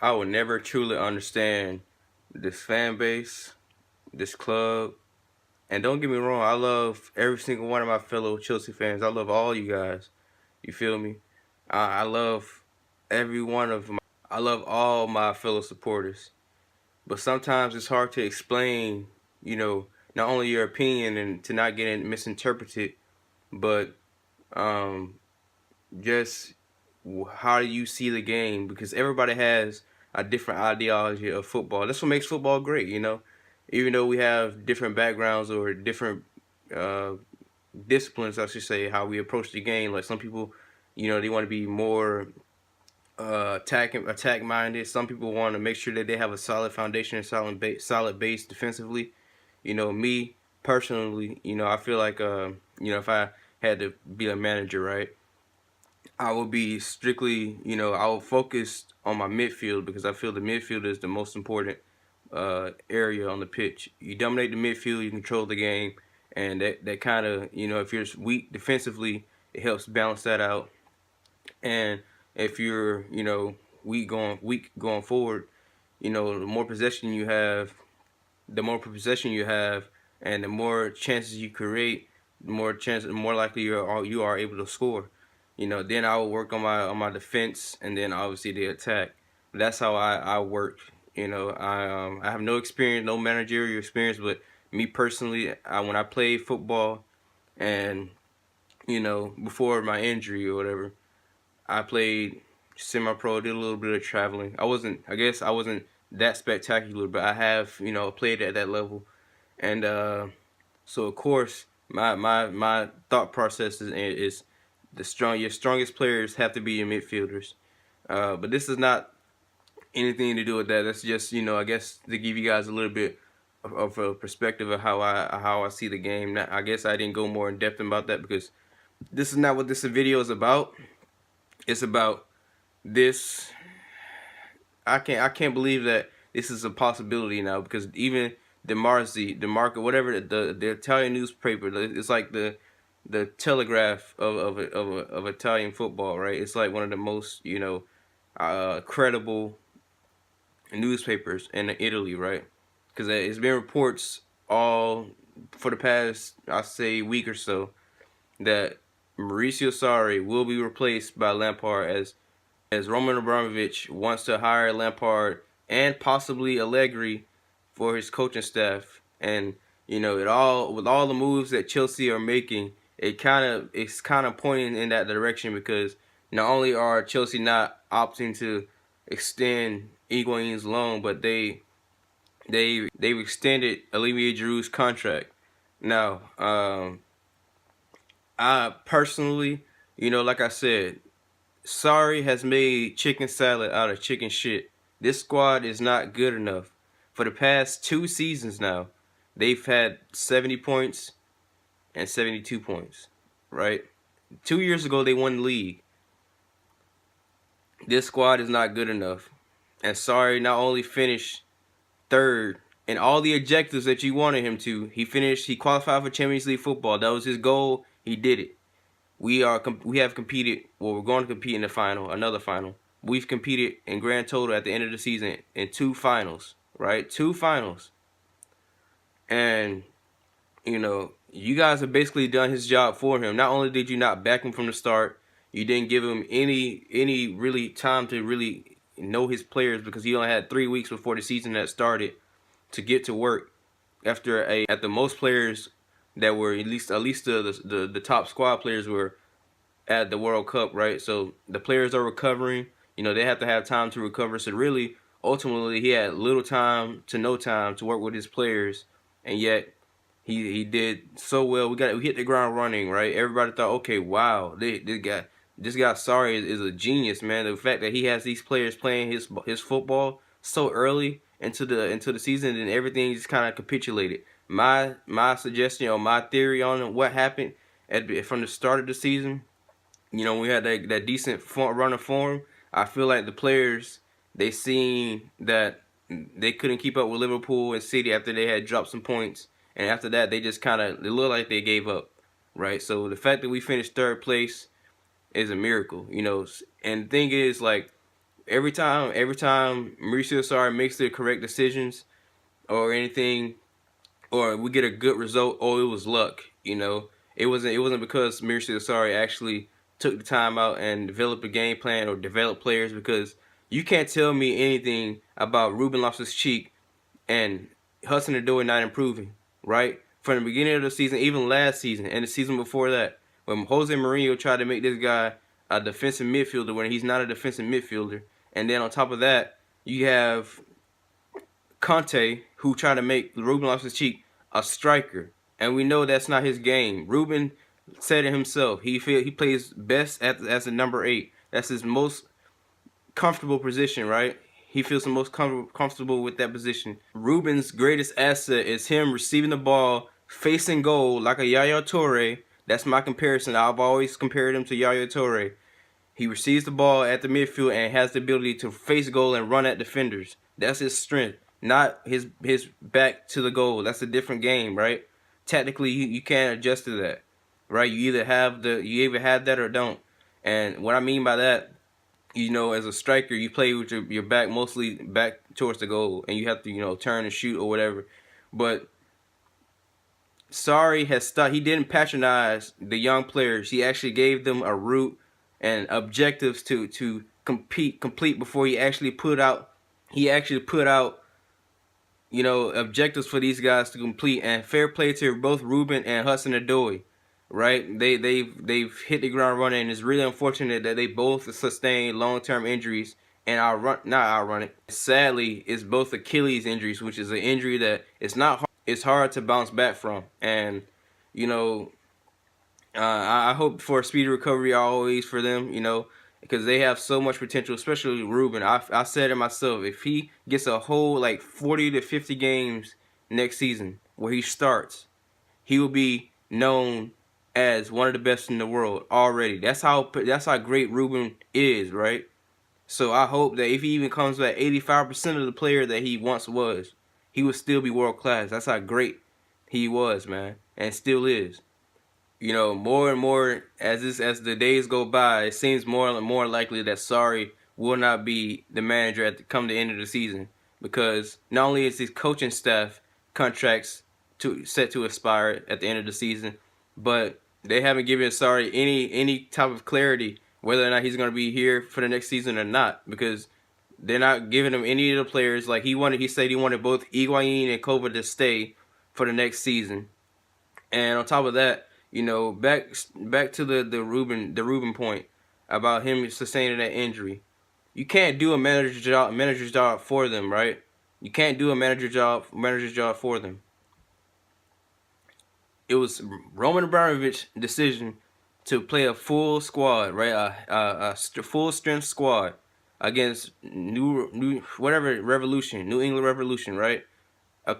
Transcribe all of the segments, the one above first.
I will never truly understand this fan base, this club. And don't get me wrong, I love every single one of my fellow Chelsea fans. I love all you guys. You feel me? I love every one of my. I love all my fellow supporters. But sometimes it's hard to explain, not only your opinion and to not get it misinterpreted, but um, just how do you see the game? Because everybody has a different ideology of football. That's what makes football great, Even though we have different backgrounds or different uh, disciplines, I should say, how we approach the game. Like some people, they want to be more attack minded. Some people want to make sure that they have a solid foundation and solid base defensively. Me personally, I feel like if I had to be a manager, right, I would be strictly, I would focus on my midfield because I feel the midfield is the most important area on the pitch. You dominate the midfield, you control the game, and that kind of, if you're weak defensively, it helps balance that out. And if you're, weak going forward, the more possession you have, and the more chances you create, the more likely you are able to score. Then I will work on my defense, and then obviously the attack. That's how I work. I have no experience, no managerial experience, but me personally, when I played football, and before my injury or whatever, I played semi-pro, did a little bit of traveling. I guess I wasn't that spectacular, but I have, played at that level. And so of course, my thought process is your strongest players have to be your midfielders. But this is not anything to do with that. That's just, I guess to give you guys a little bit of a perspective of how I see the game. Now, I guess I didn't go more in depth about that because this is not what this video is about. It's about this. I can't believe that this is a possibility now because even DeMarco, whatever the Italian newspaper, it's like the Telegraph of Italian football, right? It's like one of the most credible newspapers in Italy, right? Because it's been reports all for the past, I say, week or so that Mauricio Sarri will be replaced by Lampard as Roman Abramovich wants to hire Lampard and possibly Allegri for his coaching staff. And it all with all the moves that Chelsea are making, it's kind of pointing in that direction because not only are Chelsea not opting to extend Higuain's loan, but they've extended Olivier Giroud's contract. Now, I personally, like I said, Sarri has made chicken salad out of chicken shit. This squad is not good enough. For the past 2 seasons now, they've had 70 points and 72 points, right? 2 years ago, they won the league. This squad is not good enough. And Sarri not only finished third in all the objectives that you wanted him to, he qualified for Champions League football. That was his goal. He did it. We have competed. Well, we're going to compete in the final, another final. We've competed in grand total at the end of the season in 2 finals, right? 2 finals, and you guys have basically done his job for him. Not only did you not back him from the start, you didn't give him any really time to really know his players because he only had 3 weeks before the season that started to get to work. After most players that were at least the top squad players were at the World Cup, right? So the players are recovering. They have to have time to recover. So really, ultimately, he had little time to no time to work with his players, and yet he did so well. We hit the ground running, right? Everybody thought, okay, wow, this guy Sarri is a genius, man. The fact that he has these players playing his football so early into the season, and everything just kind of capitulated. My suggestion or my theory on what happened from the start of the season, we had that decent run of form. I feel like the players, they seen that they couldn't keep up with Liverpool and City after they had dropped some points, and after that they just it looked like they gave up, right? So the fact that we finished third place is a miracle, And the thing is, like, every time Mauricio Sarri makes the correct decisions or anything, or we get a good result, oh, it was luck. It wasn't because Mauricio Sarri actually took the time out and developed a game plan or developed players. Because you can't tell me anything about Ruben Loftus-Cheek and Hudson-Odoi not improving, right? From the beginning of the season, even last season and the season before that, when Jose Mourinho tried to make this guy a defensive midfielder when he's not a defensive midfielder, and then on top of that, you have Conte, who tried to make Ruben Loftus-Cheek a striker, and we know that's not his game. Ruben said it himself. He plays best as a number 8. That's his most comfortable position, right? He feels the most comfortable with that position. Ruben's greatest asset is him receiving the ball, facing goal like a Yaya Toure. That's my comparison. I've always compared him to Yaya Toure. He receives the ball at the midfield and has the ability to face goal and run at defenders. That's his strength, not his back to the goal. That's a different game, right? Tactically, you can't adjust to that, right? You either have that or don't. And what I mean by that, as a striker, you play with your back mostly back towards the goal, and you have to, turn and shoot or whatever. But Sarri he didn't patronize the young players. He actually gave them a route and objectives to complete before he actually put out objectives for these guys to complete. And fair play to both Ruben and Hudson-Odoi, right? They've hit the ground running, and it's really unfortunate that they both sustained long-term injuries. And not ironic, sadly, it's both Achilles injuries, which is an injury that it's hard to bounce back from. And I hope for a speedy recovery always for them, because they have so much potential, especially Ruben. I said it myself. If he gets a whole 40 to 50 games next season where he starts, he will be known as one of the best in the world already. That's how great Ruben is, right? So I hope that if he even comes back 85% of the player that he once was, he will still be world class. That's how great he was, man, and still is. More and more as the days go by, it seems more and more likely that Sarri will not be the manager come the end of the season, because not only is his coaching staff contracts set to expire at the end of the season, but they haven't given Sarri any type of clarity whether or not he's going to be here for the next season or not, because they're not giving him any of the players. He said he wanted both Higuain and Kova to stay for the next season. And on top of that, back to the Ruben point about him sustaining that injury. You can't do a manager's job for them, right? You can't do a manager's job for them. It was Roman Abramovich's decision to play a full squad, right? A full strength squad against New England Revolution, right? A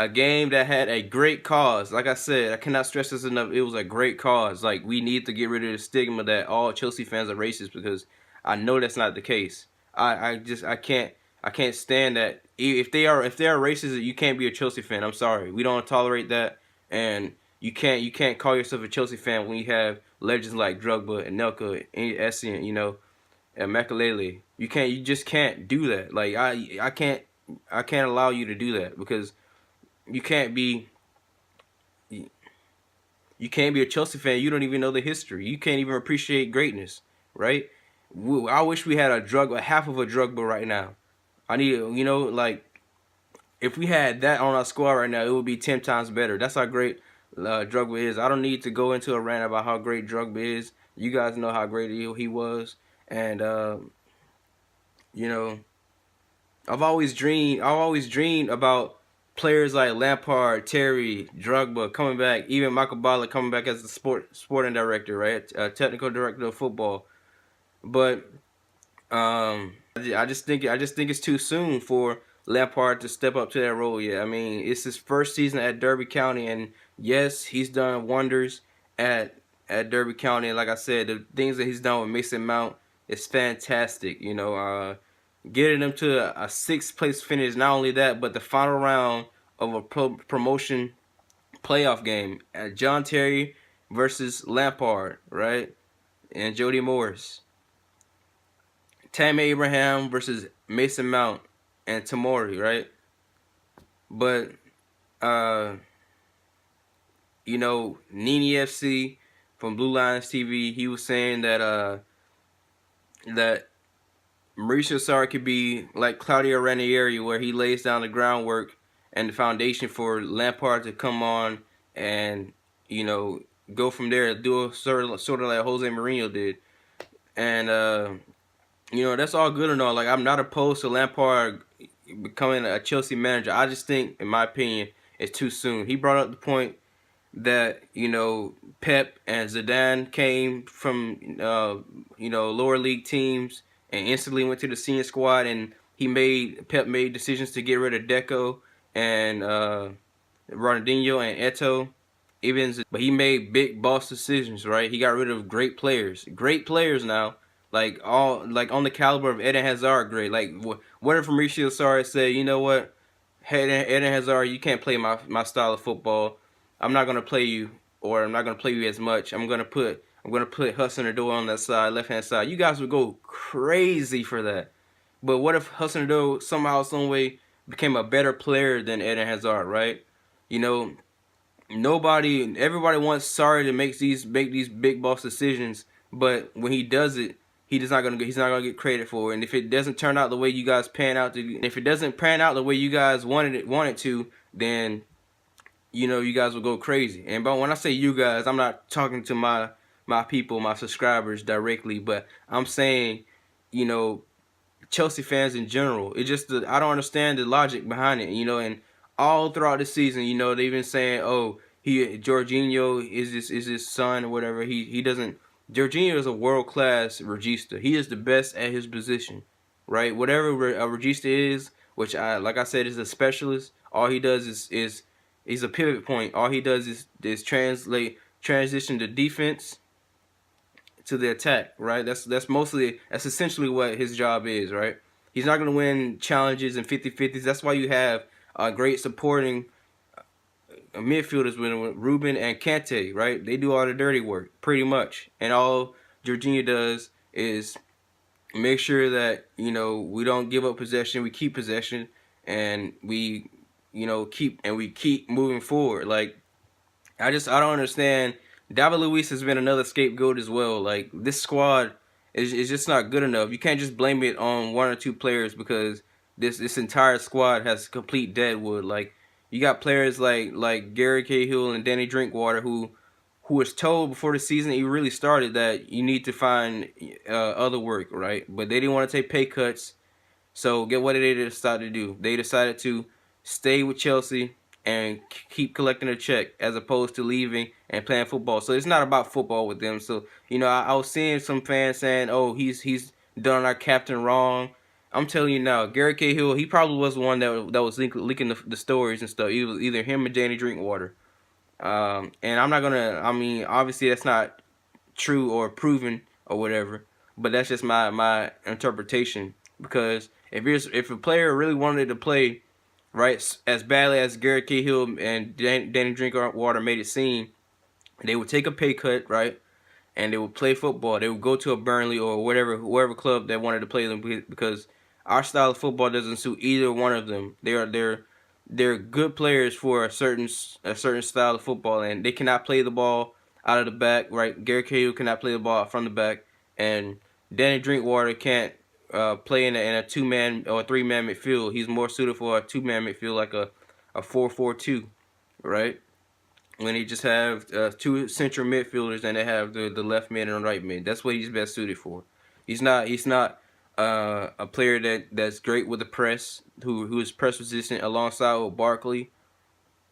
game that had a great cause. Like I said, I cannot stress this enough. It was a great cause. We need to get rid of the stigma that all Chelsea fans are racist, because I know that's not the case. I can't stand that. If they are racist, you can't be a Chelsea fan. I'm sorry. We don't tolerate that, and you can't call yourself a Chelsea fan when you have legends like Drogba and Nelka and Essien, and Makelele. You just can't do that. I can't allow you to do that, because you can't be a Chelsea fan. You don't even know the history. You can't even appreciate greatness, right? I wish we had half of a Drogba right now. I need, if we had that on our squad right now, it would be 10 times better. That's how great Drogba is. I don't need to go into a rant about how great Drogba is. You guys know how great he was, and I've always dreamed about players like Lampard, Terry, Drogba coming back, even Michael Ballack coming back as the sporting director, right? Technical director of football. But I just think it's too soon for Lampard to step up to that role yet. I mean, it's his first season at Derby County, and yes, he's done wonders at Derby County. And like I said, the things that he's done with Mason Mount is fantastic. Getting them to a 6th place finish. Not only that, but the final round of a promotion playoff game at John Terry versus Lampard, right? And Jody Morris. Tammy Abraham versus Mason Mount and Tamori, right? But uh, Nini FC from Blue Lions TV, he was saying that Mauricio Sarri could be like Claudio Ranieri, where he lays down the groundwork and the foundation for Lampard to come on and go from there, do a sort of like Jose Mourinho did, and that's all good and all. Like, I'm not opposed to Lampard becoming a Chelsea manager. I just think, in my opinion, it's too soon. He brought up the point that Pep and Zidane came from lower league teams and instantly went to the senior squad, and Pep made decisions to get rid of Deco and Ronaldinho and Eto'o. But he made big boss decisions, right? He got rid of great players now, like on the caliber of Eden Hazard, great. Like, what if Mauricio Sarri said, you know what, hey, Eden Hazard, you can't play my style of football. I'm not gonna play you, or I'm not gonna play you as much. I'm gonna put Hudson-Odoi on that side, left hand side. You guys would go crazy for that. But what if Hudson-Odoi somehow, some way became a better player than Eden Hazard, right? You know, everybody wants Sarri to make these big boss decisions, but when he does it, he's not gonna get credit for it. And if it doesn't turn out the way you guys wanted it to, then you guys will go crazy. And but when I say you guys, I'm not talking to my people, my subscribers directly, but I'm saying, Chelsea fans in general. It just, I don't understand the logic behind it, and all throughout the season, they've been saying, oh, Jorginho is his son or whatever. He doesn't. Jorginho is a world class regista. He is the best at his position, right? Whatever a regista is, which like I said, is a specialist. All he does is he's a pivot point. All he does is transition the defense to the attack, right? That's essentially what his job is, right? He's not going to win challenges in 50-50s. That's why you have great supporting midfielders with Ruben and Kante, right? They do all the dirty work, pretty much. And all Jorginho does is make sure that, we don't give up possession, we keep possession, and we keep moving forward. Like, I don't understand. David Luiz has been another scapegoat as well. Like, this squad is just not good enough. You can't just blame it on one or two players, because this entire squad has complete deadwood. Like, you got players like Gary Cahill and Danny Drinkwater who was told before the season he really started that you need to find other work, right? But they didn't want to take pay cuts. So get what they decided to do. They decided to stay with Chelsea and keep collecting a check, as opposed to leaving and playing football. So it's not about football with them. So, I was seeing some fans saying, oh, he's done our captain wrong. I'm telling you now, Gary Cahill, he probably was the one that was leaking the stories and stuff. It was either him or Danny Drinkwater. And I'm not gonna. I mean, obviously that's not true or proven or whatever, but that's just my interpretation. Because if a player really wanted to play, right, as badly as Gary Cahill and Danny Drinkwater made it seem, they would take a pay cut, right, and they would play football. They would go to a Burnley or whoever club that wanted to play them, because our style of football doesn't suit either one of them. They're good players for a certain style of football, and they cannot play the ball out of the back, right? Gary Cahill cannot play the ball from the back, and Danny Drinkwater can't play in a 2-man or 3-man midfield. He's more suited for a 2-man midfield, like a 4-4-2, right? When they just have two central midfielders and they have the left mid and right mid. That's what he's best suited for. He's not a player that's great with the press, who is press resistant alongside with Barkley.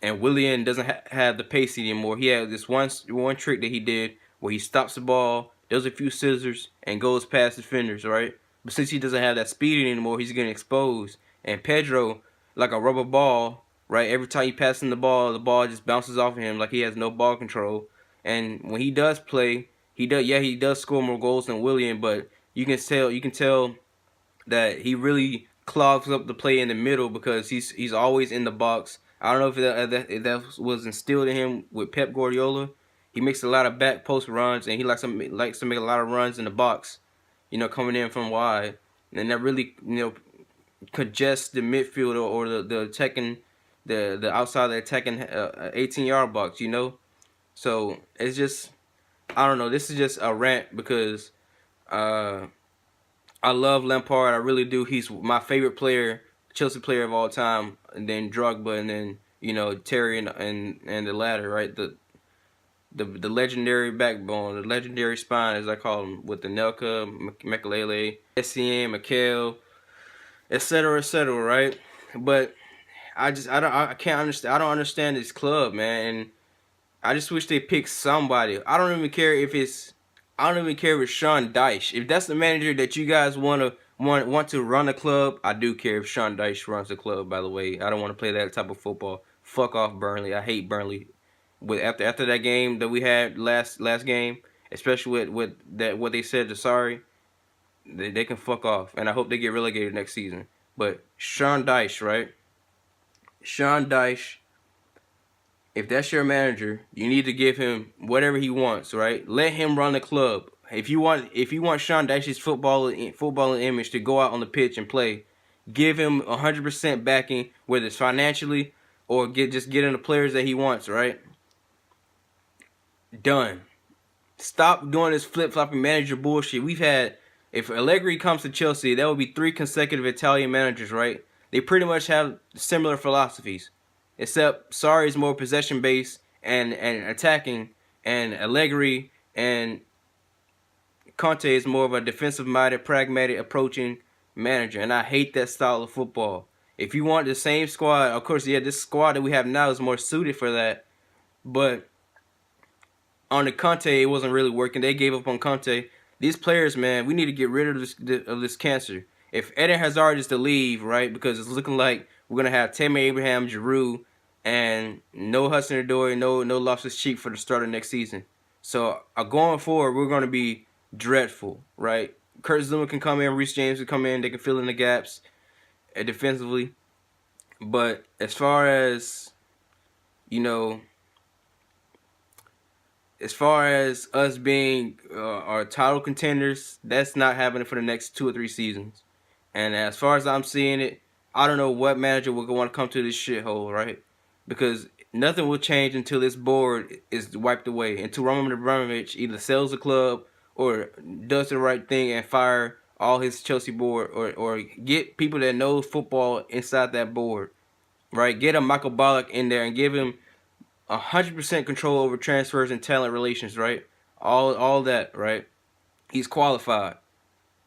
And Willian doesn't have the pace anymore. He had this one trick that he did where he stops the ball, does a few scissors, and goes past defenders, right? But since he doesn't have that speed anymore, he's getting exposed. And Pedro, like a rubber ball, right? Every time he passes the ball just bounces off of him like he has no ball control. And when he does play, he does score more goals than Willian, but you can tell that he really clogs up the play in the middle, because he's always in the box. I don't know if that was instilled in him with Pep Guardiola. He makes a lot of back post runs, and he likes to make a lot of runs in the box, coming in from wide. and that really congests the midfield or the attacking the outside of the attacking 18-yard box. So it's just, I don't know. This is just a rant because uh, I love Lampard. I really do. He's my favorite player, Chelsea player of all time, and then Drogba, and then Terry and the latter, right? The legendary backbone, the legendary spine, as I call them, with the Nelka, Mekalele, Essien, Mikel, etc., right? But I can't understand. I don't understand this club, man. And I just wish they picked somebody. I don't even care if it's Sean Dyche. If that's the manager that you guys want to run a club, I do care if Sean Dyche runs the club. By the way, I don't want to play that type of football. Fuck off, Burnley. I hate Burnley. After that game that we had last game, especially with that what they said to Sarri, they can fuck off. And I hope they get relegated next season. But Sean Dyche, right? Sean Dyche. If that's your manager, you need to give him whatever he wants, right? Let him run the club. If you want Sean Dyche's footballing image to go out on the pitch and play, give him 100% backing, whether it's financially or just getting the players that he wants, right? Done. Stop doing this flip-flopping manager bullshit. If Allegri comes to Chelsea, that would be 3 consecutive Italian managers, right? They pretty much have similar philosophies. Except Sarri is more possession-based and attacking, and Allegri and Conte is more of a defensive-minded, pragmatic approaching manager. And I hate that style of football. If you want the same squad, of course, yeah, this squad that we have now is more suited for that. But on the Conte, it wasn't really working. They gave up on Conte. These players, man, we need to get rid of this cancer. If Eden Hazard is to leave, right, because it's looking like we're going to have Tammy Abraham, Giroud, and no Hudson-Odoi, no Loftus-Cheek for the start of next season. So going forward, we're going to be dreadful, right? Kurt Zuma can come in, Reece James can come in, they can fill in the gaps defensively. But as far as, us being our title contenders, that's not happening for the next 2 or 3 seasons. And as far as I'm seeing it, I don't know what manager will want to come to this shithole, right? Because nothing will change until this board is wiped away. Until Roman Abramovich either sells the club or does the right thing and fire all his Chelsea board, or get people that know football inside that board, right? Get a Michael Ballack in there and give him 100% control over transfers and talent relations, right? All that, right? He's qualified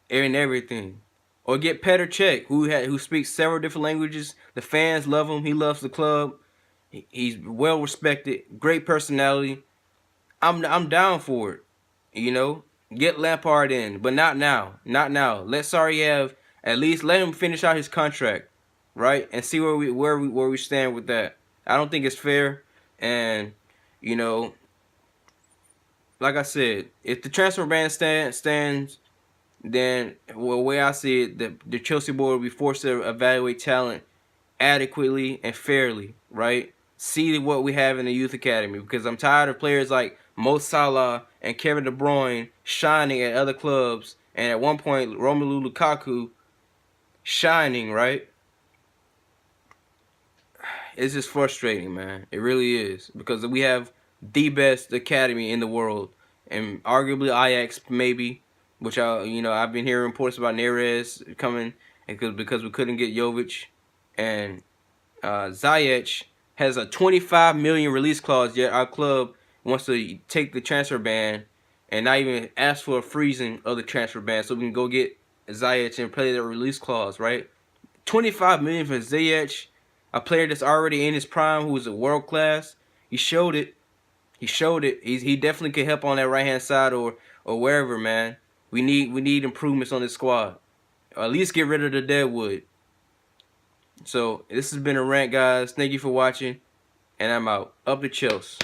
in everything. Or get Petr Cech, who speaks several different languages. The fans love him. He loves the club. He's well respected. Great personality. I'm down for it. Get Lampard in, but not now. Not now. Let Sarri at least let him finish out his contract, right? And see where we stand with that. I don't think it's fair. And like I said, if the transfer ban stands, then the way I see it, the Chelsea board will be forced to evaluate talent adequately and fairly, right? See what we have in the youth academy, because I'm tired of players like Mo Salah and Kevin De Bruyne shining at other clubs, and at one point Romelu Lukaku shining, right? It's just frustrating, man. It really is, because we have the best academy in the world, and arguably Ajax maybe, which I've been hearing reports about Neres coming, because we couldn't get Jovic, and Ziyech has a 25 million release clause, yet our club wants to take the transfer ban and not even ask for a freezing of the transfer ban so we can go get Ziyech and play the release clause, right? 25 million for Ziyech, a player that's already in his prime, who's a world class. He showed it. He definitely could help on that right hand side or wherever, man. We need improvements on this squad. Or at least get rid of the deadwood. So this has been a rant, guys. Thank you for watching, and I'm out. Up the Chelsea.